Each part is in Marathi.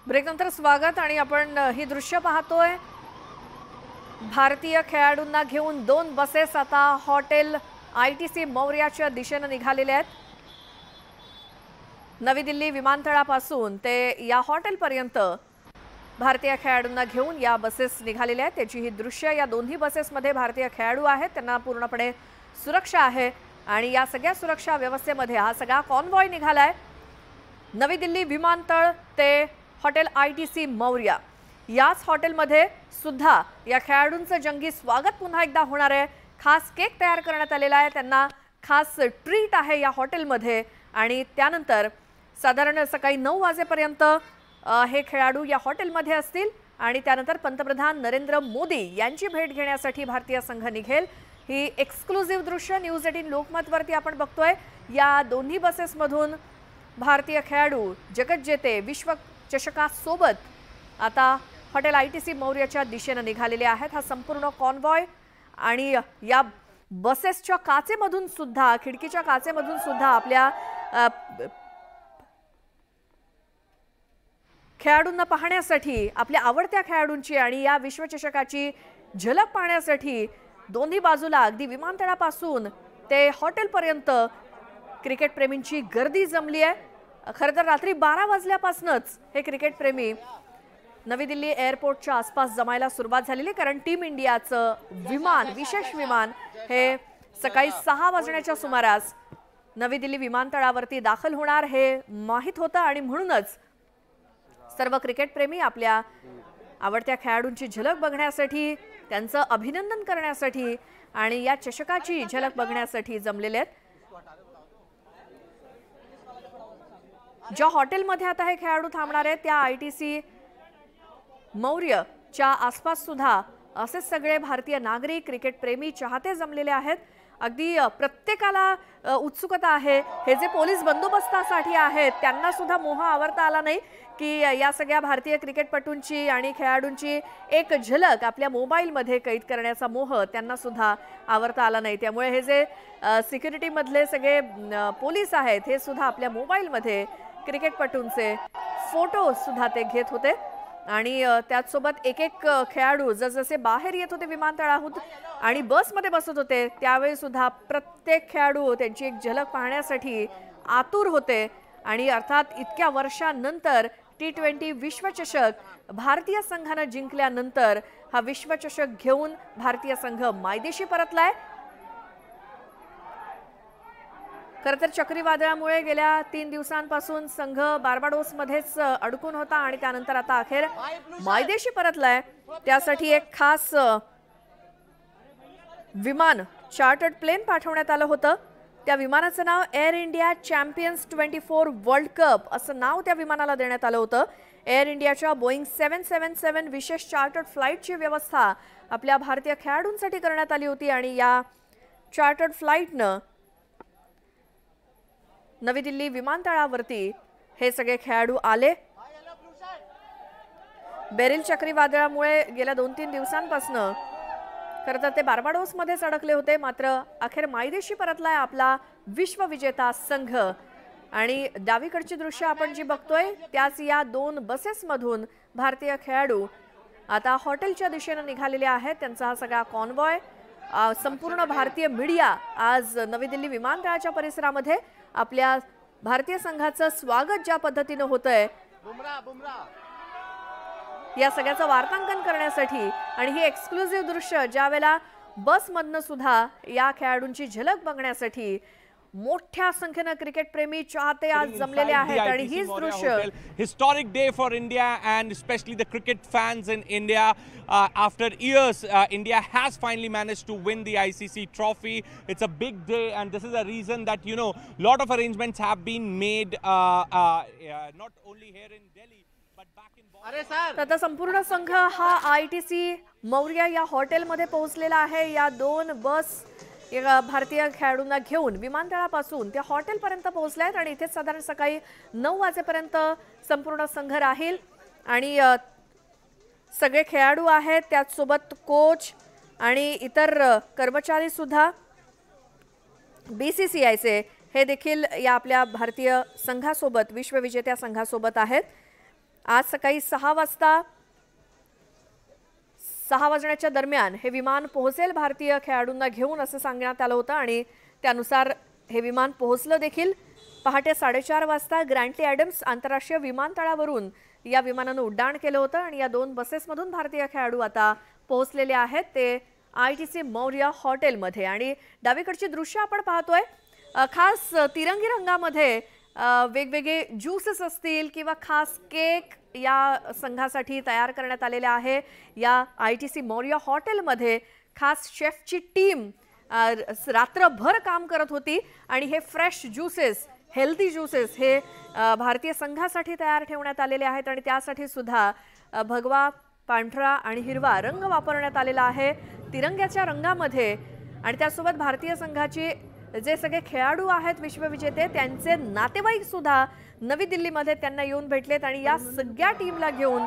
ब्रेकनंतर स्वागत आणि आपण ही दृश्य पाहतोय। भारतीय खेळाडूंना घेऊन 2 बसेस आता हॉटेल ITC मौर्याच्या दिशेने निघालेल्या आहेत। नवी दिल्ली विमानतळापासून ते या हॉटेलपर्यंत भारतीय खेळाडूंना घेऊन या बसेस निघालेल्या आहेत। त्याची ही दृश्य या दोन्ही बसेसमध्ये भारतीय खेळाडू आहेत, त्यांना पूर्णपणे सुरक्षा आहे आणि या सगळ्या सुरक्षा व्यवस्थेमध्ये हा सगळा कॉन्वॉय निघालाय। नवी दिल्ली विमानतळ ते हॉटेल ITC मौर्या याच हॉटेलमध्ये सुद्धा या खेळाडूंचं जंगी स्वागत पुन्हा एकदा होणार आहे। खास केक तयार करण्यात आलेला आहे, त्यांना खास ट्रीट आहे या हॉटेलमध्ये आणि त्यानंतर साधारण सकाळी 9 वाजेपर्यंत हे खेळाडू या हॉटेलमध्ये असतील आणि त्यानंतर पंतप्रधान नरेंद्र मोदी यांची भेट घेण्यासाठी भारतीय संघ निघेल। ही एक्सक्लुझिव्ह दृश्य न्यूज 18 लोकमतवरती आपण बघतोय। या दोन्ही बसेसमधून भारतीय खेळाडू जगज्जेते विश्वचषकासोबत आता हॉटेल ITC मौर्याच्या दिशेने निघालेले आहेत। हा संपूर्ण कॉन्वॉय आणि या बसेसच्या काचेमधून सुद्धा खिडकीच्या काचेमधून सुद्धा आपल्या खेळाडूंना पाहण्यासाठी आपल्या आवडत्या खेळाडूंची आणि या विश्वचषकाची झलक पाहण्यासाठी दोन्ही बाजूला अगदी विमानतळापासून ते हॉटेलपर्यंत क्रिकेट प्रेमींची गर्दी जमली आहे। खरं तर रात्री 12 वाजल्यापासूनच हे क्रिकेट प्रेमी नवी दिल्ली एअरपोर्टच्या आसपास जमायला सुरुवात झालेली, कारण टीम इंडियाचं विमान विशेष विमान हे सकाळी 6 वाजण्याच्या सुमारास नवी दिल्ली विमानतळावरती दाखल होणार हे माहित होतं आणि म्हणूनच सर्व क्रिकेट प्रेमी आपल्या आवडत्या खेळाडूंची झलक बघण्यासाठी, त्यांचं अभिनंदन करण्यासाठी आणि या चषकाची झलक बघण्यासाठी जमलेले आहेत। ज्या हॉटेलमध्ये आता हे खेळाडू थांबणार आहेत त्या ITC मौर्यच्या आसपास सुद्धा असे सगळे भारतीय नागरिक, क्रिकेट प्रेमी, चाहते जमलेले आहेत। अगदी प्रत्येकाला उत्सुकता आहे। हे जे पोलीस बंदोबस्तासाठी आहेत त्यांना सुद्धा मोह आवरता आला नाही की या सगळ्या भारतीय क्रिकेटपटूंची आणि खेळाडूंची एक झलक आपल्या मोबाईलमध्ये कैद करण्याचा मोह त्यांना सुद्धा आवरता आला नाही। त्यामुळे हे जे सिक्युरिटी मधले सगळे पोलीस आहेत हे सुद्धा आपल्या मोबाईलमध्ये क्रिकेटपटूंचे फोटो सुद्धा ते घेत होते आणि त्याचसोबत एक खेळाडू जसजसे बाहेर येत होते विमानतळाहून आणि बसमध्ये बसत होते त्यावेळी सुद्धा प्रत्येक खेळाडू त्यांची एक झलक पाहण्यासाठी आतुर होते आणि अर्थात इतक्या वर्षांनंतर T20 विश्वचषक भारतीय संघाने जिंकल्यानंतर हा विश्वचषक घेऊन भारतीय संघ मायदेशी परतलाय। खरं तर चक्रीवादळामुळे गेल्या 3 दिवसांपासून संघ बार्बाडोसमध्येच अडकून होता आणि त्यानंतर आता अखेर मायदेशी परतलाय। त्यासाठी एक खास विमान चार्टर्ड प्लेन पाठवण्यात आलं होतं। त्या विमानाचं नाव Air India champions 24 world cup असं नाव त्या विमानाला देण्यात आलं होतं। एअर इंडियाच्या बोईंग 777 विशेष चार्टर्ड फ्लाईटची व्यवस्था आपल्या भारतीय खेळाडूंसाठी करण्यात आली होती आणि या चार्टर्ड फ्लाईटनं नवी दिल्ली विमानतळावरती हे सगळे खेळाडू आले। बेरिल चक्रीवादळामुळे गेल्या 2-3 दिवसांपासून खरं तर ते बार्बाडोसमध्येच अडकले होते, मात्र अखेर मायदेशी परतलाय आपला विश्वविजेता संघ आणि डावीकडची दृश्य आपण जी बघतोय त्याच या 2 बसेसमधून भारतीय खेळाडू आता हॉटेलच्या दिशेने निघालेले आहेत। त्यांचा हा सगळा कॉन्वॉय संपूर्ण भारतीय मीडिया आज नवी दिल्ली विमानतळाच्या परिसरामध्ये आपल्या भारतीय संघाचं स्वागत ज्या पद्धतीने होतंय या सगळ्याचं वार्तांकन करण्यासाठी आणि ही एक्सक्लुझिव्ह दृश्य ज्यावेळेला बसमधनं सुद्धा या खेळाडूंची झलक बघण्यासाठी मोठ्या संख्येने क्रिकेट प्रेमी चाहते आज जमलेले आहेत आणि हीच दृश्य historic day for India and especially the cricket fans in India. After years, India has finally managed to win the ICC trophy. It's a big day and this is a reason that lot of arrangements have been made not only here in Delhi but back in Bombay. आता संपूर्ण संघ हा ITC मौर्या या हॉटेलमध्ये पोहोचलेला आहे। या 2 बस भारतीय खेळाडूंना घेऊन विमानतळापासून त्या हॉटेलपर्यंत पोहोचल्यात आणि इथे साधारण सकाळी 9 वाजेपर्यंत संपूर्ण संघ राहील आणि सगळे खेळाडू आहेत, त्याचसोबत कोच आणि इतर कर्मचारी सुद्धा BCCIचे हे देखील या आपल्या भारतीय संघासोबत विश्वविजेत्या संघासोबत आहेत। आज सकाळी 6 वाजता 6 वाजण्याच्या दरम्यान हे विमान पोहोचेल भारतीय खेळाडूंना घेऊन असं सांगण्यात आलं होतं आणि त्यानुसार हे विमान पोहोचलं देखील। पहाटे 4:30 वाजता ग्रँटली ॲडम्स आंतरराष्ट्रीय विमानतळावरून या विमानानं उड्डाण केलं होतं आणि या 2 बसेसमधून भारतीय खेळाडू आता पोहोचलेले आहेत ते ITC मौर्य हॉटेलमध्ये। आणि डावीकडची दृश्य आपण पाहतोय, खास तिरंगी रंगामध्ये वेगवेगळे ज्यूसेस असतील किंवा खास केक या संघासाठी तयार करण्यात आलेले आहे। या ITC मौर्य हॉटेलमध्ये खास शेफची टीम रात्रभर काम करत होती आणि हे फ्रेश ज्यूसेस, हेल्दी ज्यूसेस हे भारतीय संघासाठी तयार ठेवण्यात आलेले आहेत आणि त्यासाठी सुद्धा भगवा, पांढरा आणि हिरवा रंग वापरण्यात आलेला आहे तिरंग्याच्या रंगामध्ये। आणि त्यासोबत भारतीय संघाची जे सगळे खेळाडू आहेत विश्वविजेते त्यांचे नातेवाईक सुद्धा नवी दिल्लीमध्ये त्यांना येऊन भेटलेत आणि या सगळ्या टीमला घेऊन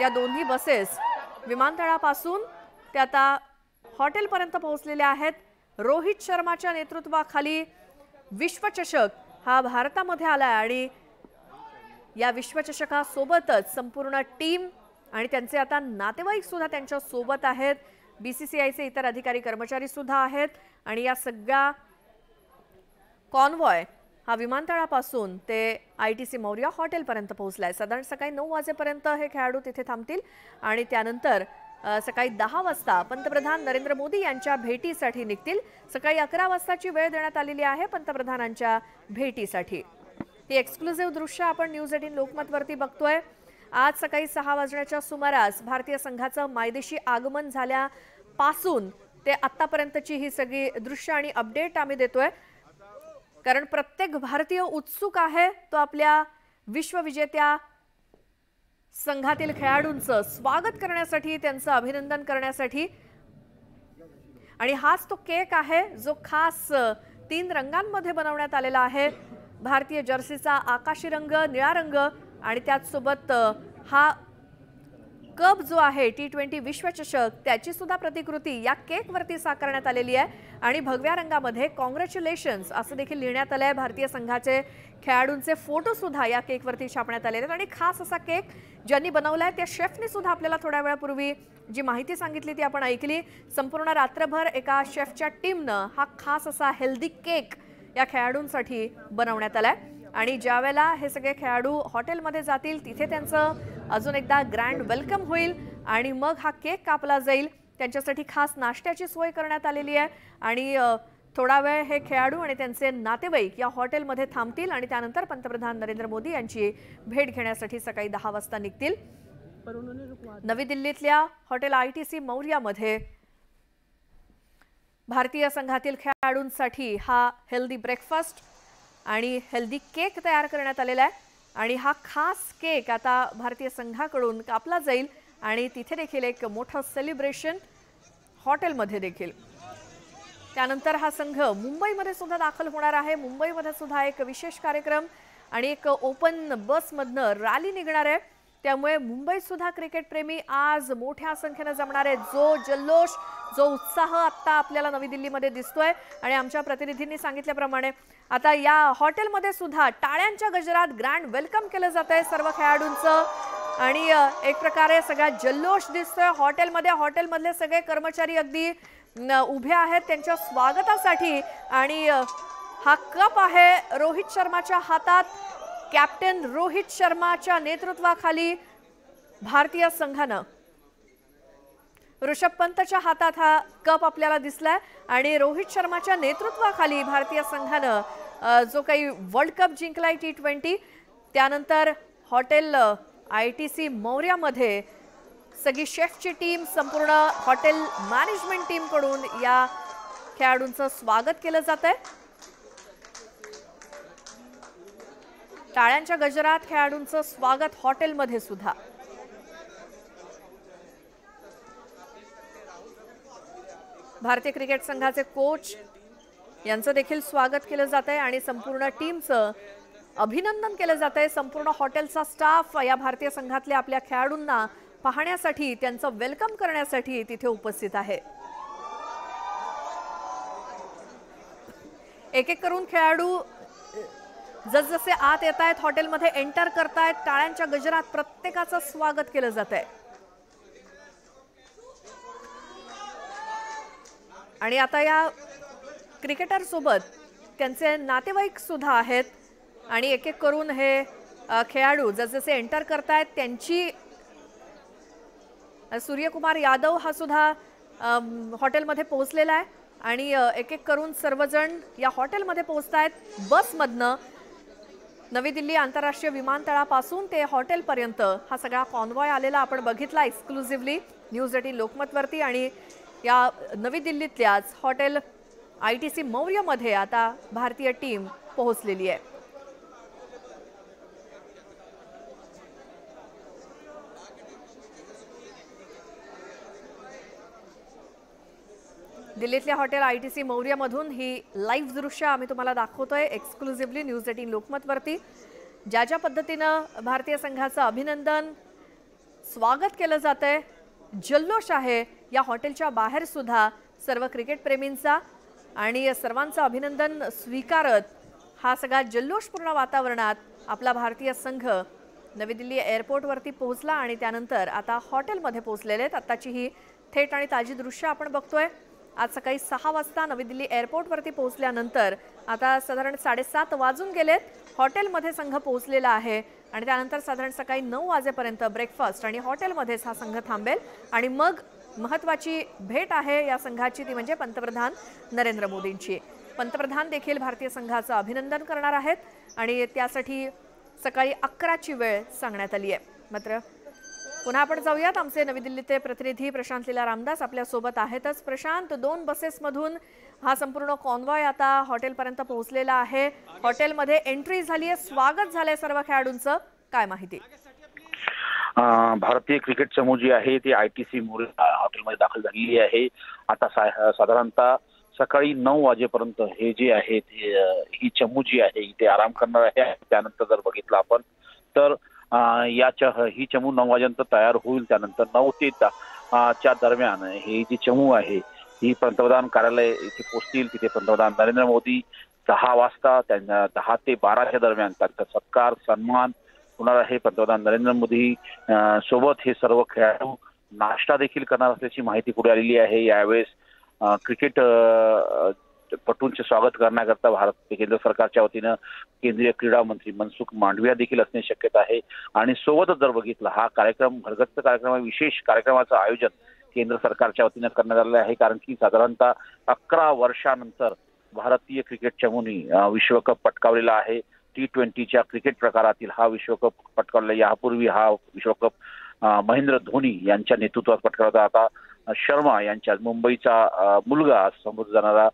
या दोन्ही बसेस विमानतळापासून ते आता हॉटेलपर्यंत पोहोचलेल्या आहेत। रोहित शर्माच्या नेतृत्वाखाली विश्वचषक हा भारतामध्ये आला आणि या विश्वचषकासोबतच संपूर्ण टीम आणि त्यांचे आता नातेवाईक सुद्धा त्यांच्या सोबत आहेत। BCCIचे इतर अधिकारी कर्मचारी सुद्धा आहेत आणि या सगळ्या कॉन्वॉय हा विमानतळापासून ते ITC मौर्य हॉटेलपर्यंत पोहोचलाय। साधारण सकाळी 9 वाजेपर्यंत हे खेळाडू तिथे थांबतील आणि त्यानंतर सकाळी 10 वाजता पंतप्रधान नरेंद्र मोदी यांच्या भेटीसाठी निघतील। सकाळी 11 वाजताची वेळ देण्यात आलेली आहे पंतप्रधानांच्या भेटीसाठी। ही एक्सक्लुझिव्ह दृश्य आपण न्यूज 18 लोकमतवरती बघतोय। आज सकाळी 6 वाजण्याच्या सुमारास भारतीय संघाचं मायदेशी आगमन झाल्यापासून ते आतापर्यंतची ही सगळी दृश्य आणि अपडेट आम्ही देतोय, कारण प्रत्येक भारतीय उत्सुक आहे तो आपल्या विश्वविजेत्या संघातील खेळाडूंचं स्वागत करण्यासाठी, त्यांचं अभिनंदन करण्यासाठी। आणि हाच तो केक आहे जो खास 3 रंगांमध्ये बनवण्यात आलेला आहे। भारतीय जर्सीचा आकाशी रंग, निळा रंग आणि त्याचसोबत हा कप जो आहे T20 विश्वचषक त्याची सुद्धा प्रतिकृती या केक वरती साकारण्यात आलेली आहे आणि भगव्या रंगामध्ये कॉंग्रॅच्युलेशन्स असं देखील लिहिण्यात आलंय। भारतीय संघाचे खेळाडूंचे फोटो सुद्धा या केक वरती छापण्यात आलेले आहेत आणि खास असा केक ज्यांनी बनवलाय त्या शेफने सुद्धा आपल्याला थोड्या वेळापूर्वी जी माहिती सांगितली ती आपण ऐकली। संपूर्ण रात्रभर एका शेफच्या टीमनं हा खास असा हेल्दी केक या खेळाडूंसाठी बनवण्यात आलाय आणि ज्यावेळेला हे सगळे खेळाडू हॉटेलमध्ये जातील तिथे त्यांचं अजून एकदा ग्रँड वेलकम होईल आणि मग हा केक कापला जाईल। त्यांच्यासाठी खास नाश्त्याची सोय करण्यात आलेली आहे आणि थोडा वेळ हे खेळाडू आणि त्यांचे नातेवाईक या हॉटेलमध्ये थांबतील आणि त्यानंतर पंतप्रधान नरेंद्र मोदी यांची भेट घेण्यासाठी सकाळी 10 वाजता निघतील। नवी दिल्लीतल्या हॉटेल ITC मौर्यामध्ये भारतीय संघातील खेळाडूंसाठी हा हेल्दी ब्रेकफास्ट आणि हेल्दी केक तयार करण्यात आलेला आहे आणि हा खास केक आता भारतीय संघाकडून कापला जाईल आणि तिथे देखील एक मोठं सेलिब्रेशन हॉटेलमध्ये देखील। त्यानंतर हा संघ मुंबईमध्ये सुद्धा दाखल होणार आहे। मुंबईमध्ये सुद्धा एक विशेष कार्यक्रम आणि एक ओपन बसमधनं रॅली निघणार आहे, त्यामुळे मुंबईत सुद्धा क्रिकेट प्रेमी आज मोठ्या संख्येने जमणार आहेत। जो जल्लोष, जो उत्साह आता आपल्याला नवी दिल्लीमध्ये दिसतोय आणि आमच्या प्रतिनिधींनी सांगितल्याप्रमाणे आता या हॉटेलमध्ये सुद्धा टाळ्यांच्या गजरात ग्रँड वेलकम केलं जातंय सर्व खेळाडूंचं आणि एक प्रकारे सगळा जल्लोष दिसतोय हॉटेलमध्ये। हॉटेलमधले सगळे कर्मचारी अगदी उभे आहेत त्यांच्या स्वागतासाठी आणि हा कप आहे रोहित शर्माच्या हातात। कॅप्टन रोहित शर्माच्या नेतृत्वाखाली भारतीय संघानं, ऋषभ पंतच्या हातात हा कप आपल्याला दिसलाय आणि रोहित शर्माच्या नेतृत्वाखाली भारतीय संघानं जो काही वर्ल्ड कप जिंकलाय T20 त्यानंतर हॉटेल ITC मौर्यामध्ये सगळी शेफची टीम, संपूर्ण हॉटेल मॅनेजमेंट टीम कडून या खेळाडूंचं स्वागत केलं जातंय। टाळ्यांच्या गजरात खेळाडूंचं स्वागत हॉटेलमध्ये सुद्धा। भारतीय क्रिकेट संघाचे कोच यांचं देखील स्वागत केलं जातंय आणि संपूर्ण टीमचं अभिनंदन केलं जातंय। संपूर्ण हॉटेलचा स्टाफ या भारतीय संघातल्या आपल्या खेळाडूंना पाहण्यासाठी, त्यांचं वेलकम करण्यासाठी तिथे उपस्थित आहे। एक एक करून खेळाडू जसजसे आत येत आहेत हॉटेलमध्ये एंटर करतायत टाळ्यांच्या गजरात प्रत्येकाचं स्वागत केलं जात आहे। आणि आता या क्रिकेटर सोबत त्यांचे नातेवाईक सुद्धा आहेत आणि एक एक करून हे खेळाडू जसजसे एंटर करतायत त्यांची सूर्यकुमार यादव हा सुद्धा हॉटेलमध्ये पोहोचलेला आहे आणि एक एक करून सर्वजण या हॉटेलमध्ये पोहोचतायत। बसमधनं नवी दिल्ली आंतरराष्ट्रीय विमानतळापासून ते हॉटेलपर्यंत हा सगळा कॉन्वॉय आलेला आपण बघितला एक्सक्लुझिव्हली न्यूज 18 लोकमतवरती। आणि या नवी दिल्लीतल्याच हॉटेल ITC मौर्यमध्ये आता भारतीय टीम पोहोचलेली आहे। दिल्लीतल्या हॉटेल ITC मौर्यमधून ही लाईव्ह दृश्य आम्ही तुम्हाला दाखवतोय एक्सक्लुझिव्हली न्यूज 18 लोकमतवरती। ज्या पद्धतीनं भारतीय संघाचं अभिनंदन स्वागत केलं जातंय, जल्लोष आहे या हॉटेलच्या बाहेर सुद्धा सर्व क्रिकेट प्रेमींचा आणि सर्वांचं अभिनंदन स्वीकारत हा सगळा जल्लोषपूर्ण वातावरणात आपला भारतीय संघ नवी दिल्ली एअरपोर्टवरती पोहोचला आणि त्यानंतर आता हॉटेलमध्ये पोहोचलेले आहेत। आताची ही थेट आणि ताजी दृश्य आपण बघतोय। आज सकाळी 6 वाजता नवी दिल्ली एअरपोर्टवरती पोहोचल्यानंतर आता साधारण 7:30 वाजून गेलेत। हॉटेलमध्ये संघ पोहोचलेला आहे आणि त्यानंतर साधारण सकाळी 9 वाजेपर्यंत ब्रेकफास्ट आणि हॉटेलमध्येच हा संघ थांबेल आणि मग महत्त्वाची भेट आहे या संघाची, ती म्हणजे पंतप्रधान नरेंद्र मोदींची। पंतप्रधान देखील भारतीय संघाचं अभिनंदन करणार आहेत आणि त्यासाठी सकाळी 11ची वेळ सांगण्यात आली आहे। मात्र पुन्हा आपण जाऊयात, आमचे नवी दिल्लीचे प्रतिनिधी प्रशांत लीला रामदास आपल्या सोबत आहेतच। प्रशांत, 2 बसेसमधून हा संपूर्ण कॉन्वॉय आता हॉटेलपर्यंत पोहोचलेला आहे, हॉटेलमध्ये एंट्री झाली आहे, स्वागत झालंय सर्व खेळाडूंचं, काय माहिती? भारतीय क्रिकेट चमू जी आहे ती ITC हॉटेलमध्ये दाखल झालेली आहे। आता साधारणतः सकाळी 9 वाजेपर्यंत हे जे आहे ही चमू जी आहे ते आराम करणार आहे। त्यानंतर जर बघितलं आपण तर ही चमू 9 वाजेनंतर तयार होईल। त्यानंतर 9 ते 10 च्या दरम्यान ही जी चमू आहे ही पंतप्रधान कार्यालय इथे पोहोचतील। तिथे पंतप्रधान नरेंद्र मोदी 10 वाजता त्यांना 10 ते 12च्या दरम्यान त्यांचा सत्कार सन्मान होणार आहे। पंतप्रधान नरेंद्र मोदी सोबत हे सर्व खेळाडू नाश्ता देखील करणार असल्याची माहिती पुढे आलेली आहे। यावेळेस क्रिकेट पटूंचे स्वागत करण्याकरता भारत केंद्र सरकारच्या वतीनं केंद्रीय क्रीडा मंत्री मनसुख मांडविया देखील असण्याची शक्यता आहे। आणि सोबतच जर बघितलं हा कार्यक्रम भरगच्च कार्यक्रम विशेष कार्यक्रमाचं आयोजन केंद्र सरकारच्या वतीनं करण्यात आलेलं आहे, कारण की साधारणतः 11 वर्षानंतर भारतीय क्रिकेट चमूनी विश्वकप पटकावलेला आहे। T20च्या क्रिकेट प्रकारातील हा विश्वकप पटकावलेला। यापूर्वी हा विश्वकप महेंद्र धोनी यांच्या नेतृत्वात पटकावला होता। आता शर्मा यांच्या मुंबईचा मुलगा समोर जाणारा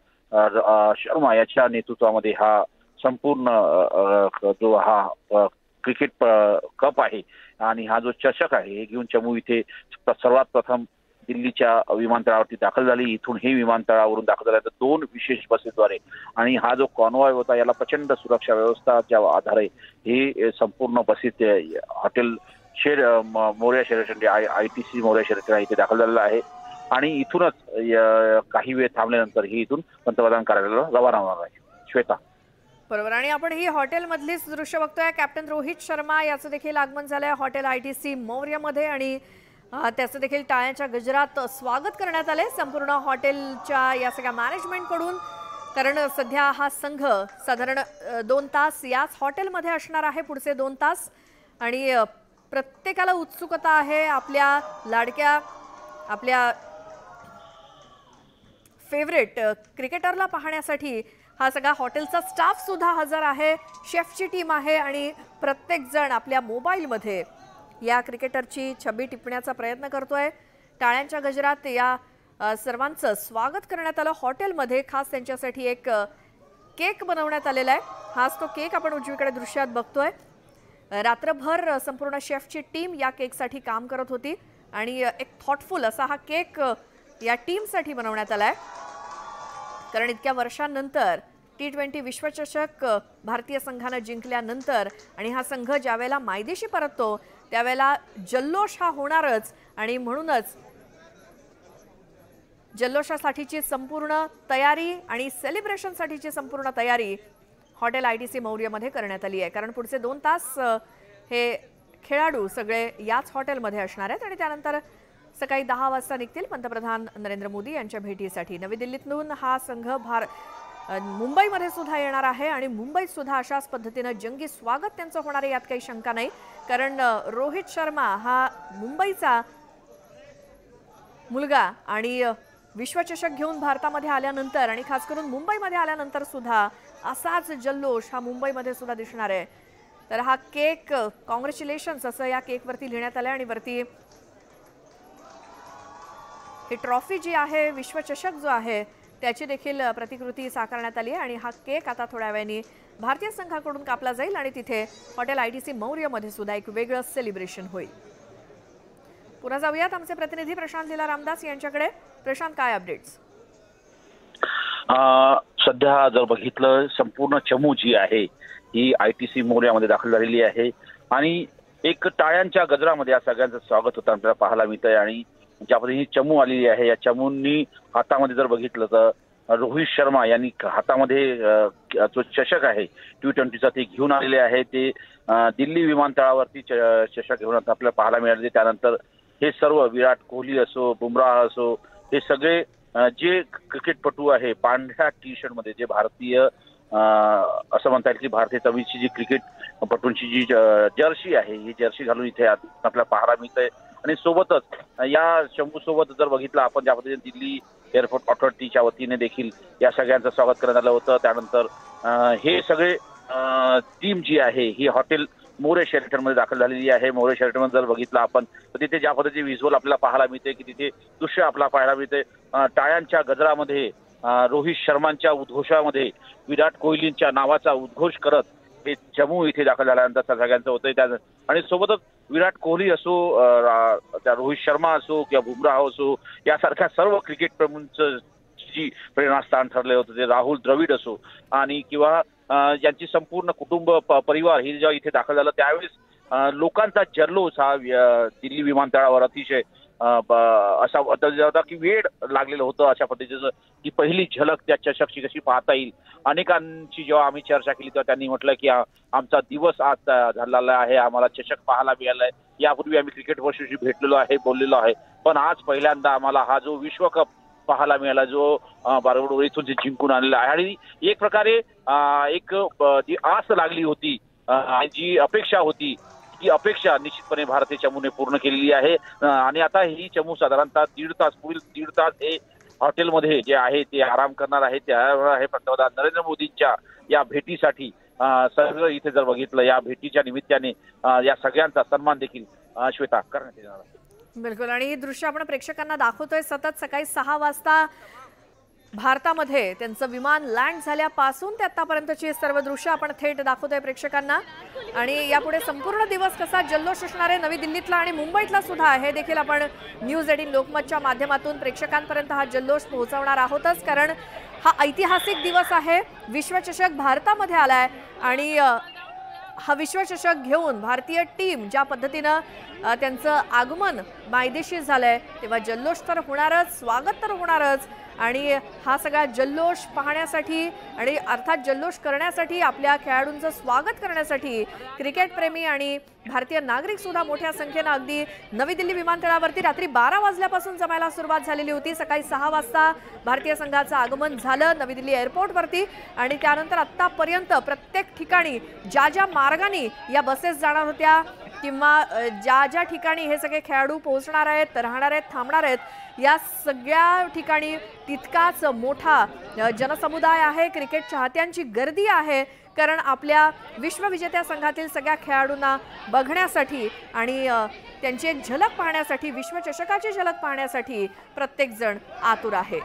शर्मा याच्या नेतृत्वामध्ये हा संपूर्ण जो हा क्रिकेट कप आहे आणि हा जो चषक आहे हे घेऊन चमू इथे सर्वात प्रथम दिल्लीच्या विमानतळावरती दाखल झाली। इथून हे विमानतळावरून दाखल झाल्यानंतर 2 विशेष बसेसद्वारे आणि हा जो कॉन्वॉय होता याला प्रचंड सुरक्षा व्यवस्थाच्या आधारे हे संपूर्ण buses hotel Morya share ITC Morya share इथे दाखल झालेला आहे आणि इथूनच काही वेळ थांबल्यानंतर ही इथून पंतप्रधान कार्यालयाला रवाना होणार आहे। श्वेता, बरोबर। आणि आपण ही हॉटेलमधलीच दृश्य बघतोय, कॅप्टन रोहित शर्मा याचं देखील आगमन झालंय हॉटेल ITC मौर्यमध्ये आणि त्याचं देखील टाळ्यांच्या गजरात स्वागत करण्यात आले संपूर्ण हॉटेलच्या या सगळ्या मॅनेजमेंटकडून, कारण सध्या हा संघ साधारण 2 तास याच हॉटेलमध्ये असणार आहे पुढचे 2 तास आणि प्रत्येकाला उत्सुकता आहे आपल्या लाडक्या आपल्या फेवरेट क्रिकेटरला पाहण्यासाठी। हा सगळा हॉटेलचा स्टाफ सुद्धा हजर आहे, शेफची टीम आहे आणि प्रत्येक जण आपल्या मोबाईलमध्ये या क्रिकेटरची छबी टिपण्याचा प्रयत्न करतोय। टाळ्यांच्या गजरात या सर्वांचं स्वागत करण्यात आलं। हॉटेलमध्ये खास त्यांच्यासाठी एक केक बनवण्यात आलेला आहे, हाच तो केक आपण उजवीकडे दृश्यात बघतोय। रात्रभर संपूर्ण शेफची टीम या केकसाठी काम करत होती आणि एक थॉटफुल असा हा केक या टीमसाठी बनवण्यात आलाय, कारण इतक्या वर्षांनंतर T20 विश्वचषक भारतीय संघाने जिंकल्यानंतर आणि हा संघ ज्यावेळेला मायदेशी परततो त्यावेळेला जल्लोष हा होणारच आणि म्हणूनच जल्लोषासाठीची संपूर्ण तयारी आणि सेलिब्रेशनसाठीची संपूर्ण तयारी हॉटेल ITC मौर्यमध्ये करण्यात आली आहे, कारण पुढचे 2 तास हे खेळाडू सगळे याच हॉटेलमध्ये असणार आहेत आणि त्यानंतर सकाळी 10 वाजता निघतील पंतप्रधान नरेंद्र मोदी यांच्या भेटीसाठी। नवी दिल्लीतून हा संघ मुंबईमध्ये सुद्धा येणार आहे आणि मुंबईत सुद्धा अशाच पद्धतीने जंगी स्वागत त्यांचं होणार आहे, यात काही शंका नाही, कारण रोहित शर्मा हा मुंबईचा मुलगा आणि विश्वचषक घेऊन भारतामध्ये आल्यानंतर आणि खास करून मुंबईमध्ये आल्यानंतर सुद्धा असाच जल्लोष हा मुंबईमध्ये सुद्धा दिसणार आहे। तर हा केक कॉंग्रॅच्युलेशन्स असं या केकवरती लिहिण्यात आलं आणि वरती ही ट्रॉफी जी आहे, विश्वचषक जो आहे त्याची देखील प्रतिकृती साकारण्यात आली आहे आणि हा केक आता थोड्या वेळाने भारतीय संघाकडून कापला जाईल आणि तिथे हॉटेल ITC मौर्यमध्ये सुद्धा एक वेगळं सेलिब्रेशन होईल। पुन्हा जाऊयात आमचे प्रतिनिधी प्रशांत लीला रामदास यांच्याकडे। प्रशांत, काय अपडेट्स? सध्या जर बघितलं, संपूर्ण चमू जी आहे ही ITC मौर्यामध्ये दाखल झालेली आहे आणि एक टाळ्यांच्या गजरामध्ये या सगळ्यांचं स्वागत होतं आपल्याला पाहायला मिळतंय आणि ज्या पद्धतीने चमू आलेली आहे, या चमूंनी हातामध्ये जर बघितलं तर रोहित शर्मा यांनी हातामध्ये जो चषक आहे T20चा ते घेऊन आलेले आहे। ते दिल्ली विमानतळावरती चषक घेऊन आपल्याला पाहायला मिळाले। त्यानंतर हे सर्व विराट कोहली असो, बुमराह असो, हे सगळे जे क्रिकेटपटू आहे पांढऱ्या टी-शर्टमध्ये, जे भारतीय असं म्हणता येईल की भारतीय तमिळची जी क्रिकेटपटूंची जी जर्सी आहे, ही जर्सी घालून इथे आपल्याला पाहायला मिळतंय आणि सोबतच या चमू सोबत जर बघितलं आपण, ज्या पद्धतीने दिल्ली एअरपोर्ट ऑथॉरिटीच्या वतीने देखील या सगळ्यांचं स्वागत करण्यात आलं होतं। त्यानंतर हे सगळे टीम जी आहे ही हॉटेल मोरे शेल्टरमध्ये दाखल झालेली आहे। मोरे शेल्टरमध्ये जर बघितलं आपण तर तिथे ज्या पद्धतीचे व्हिज्युअल आपल्याला पाहायला मिळते की तिथे दृश्य आपल्याला पाहायला मिळते, टाळ्यांच्या गजरामध्ये, रोहित शर्मांच्या उद्घोषामध्ये विराट कोहलींच्या नावाचा उद्घोष करत हे चमू इथे दाखल झाल्यानंतर सगळ्यांचं होतंय। आणि सोबतच विराट कोहली असो, त्या रोहित शर्मा असो किंवा बुमराह असो, यासारख्या सर्व क्रिकेटप्रेमींचं जी प्रेरणास्थान ठरले होते ते राहुल द्रविड असो आणि किंवा यांची संपूर्ण कुटुंब परिवार हे जेव्हा इथे दाखल झालं त्यावेळेस लोकांचा जल्लोष हा दिल्ली विमानतळावर अतिशय असा होता की वेळ लागलेलं होतं अशा पद्धतीचं की पहिली झलक त्या चषकची कशी पाहता येईल। अनेकांची जेव्हा आम्ही चर्चा केली तेव्हा त्यांनी म्हटलं की आमचा दिवस आज झालेला आहे, आम्हाला चषक पाहायला मिळालाय। यापूर्वी आम्ही क्रिकेट वर्षाशी भेटलेलो आहे, बोललेलो आहे, पण आज पहिल्यांदा आम्हाला हा जो विश्वकप पाहायला मिळाला जो बारगडोर इथून जिंकून आणलेला आहे आणि एक प्रकारे एक जी आस लागली होती, जी अपेक्षा होती, ती अपेक्षा निश्चितपणे भारतीय चमूने पूर्ण केलेली आहे आणि आता ही चमू साधारणतः पुढील दीड तास हे हॉटेलमध्ये जे आहे ते आराम करणार आहे। त्या पंतप्रधान नरेंद्र मोदींच्या या भेटीसाठी सगळं इथे जर बघितलं, या भेटीच्या निमित्ताने या सगळ्यांचा सन्मान देखील श्वेता करण्यात येणार आहे। बिलकुल, आणि ही दृश्य आपण प्रेक्षकांना दाखवतोय सतत। सकाळी 6 वाजता भारतामध्ये त्यांचं विमान लँड झाल्यापासून ते आतापर्यंतची सर्व दृश्य आपण थेट दाखवतोय प्रेक्षकांना आणि यापुढे संपूर्ण दिवस कसा जल्लोष असणार आहे नवी दिल्लीतला आणि मुंबईतला सुद्धा हे देखील आपण न्यूज 18 लोकमतच्या माध्यमातून प्रेक्षकांपर्यंत हा जल्लोष पोहोचवणार आहोतच, कारण हा ऐतिहासिक दिवस आहे। विश्वचषक भारतामध्ये आलाय आणि हा विश्वचषक घेऊन भारतीय टीम ज्या पद्धतीनं त्यांचं आगमन मायदेशी झालंय तेव्हा जल्लोष तर होणारच, स्वागत तर होणारच आणि हा सगळा जल्लोष पाहण्यासाठी आणि अर्थात जल्लोष करण्यासाठी, आपल्या खेळाडूंचं स्वागत करण्यासाठी क्रिकेट प्रेमी आणि भारतीय नागरिक सुद्धा मोठ्या संख्येने अगदी नवी दिल्ली विमानतळावरती रात्री 12 वाजल्यापासून जमायला सुरुवात झालेली होती। सकाळी 6 वाजता भारतीय संघाचं आगमन झालं नवी दिल्ली एअरपोर्टवरती आणि त्यानंतर आत्तापर्यंत प्रत्येक ठिकाणी ज्या ज्या मार्गाने या बसेस जाणार होत्या किंवा ज्या ज्या ठिकाणी हे सगळे खेळाडू पोहोचणार आहेत, राहणार आहेत, थांबणार आहेत, या सगळ्या ठिकाणी तितकाच मोठा जनसमुदाय आहे, क्रिकेट चाहत्यांची गर्दी आहे, कारण आपल्या विश्वविजेत्या संघातील सगळ्या खेळाडूंना बघण्यासाठी आणि त्यांची एक झलक पाहण्यासाठी, विश्वचषकाची झलक पाहण्यासाठी प्रत्येक जण आतुर आहे।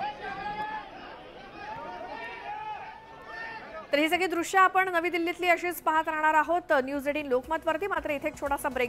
तर ही सगळी दृश्य आपण नवी दिल्लीतली अशीच पाहत राहणार आहोत न्यूज 18 लोकमतवरती। मात्र इथे एक छोटासा ब्रेक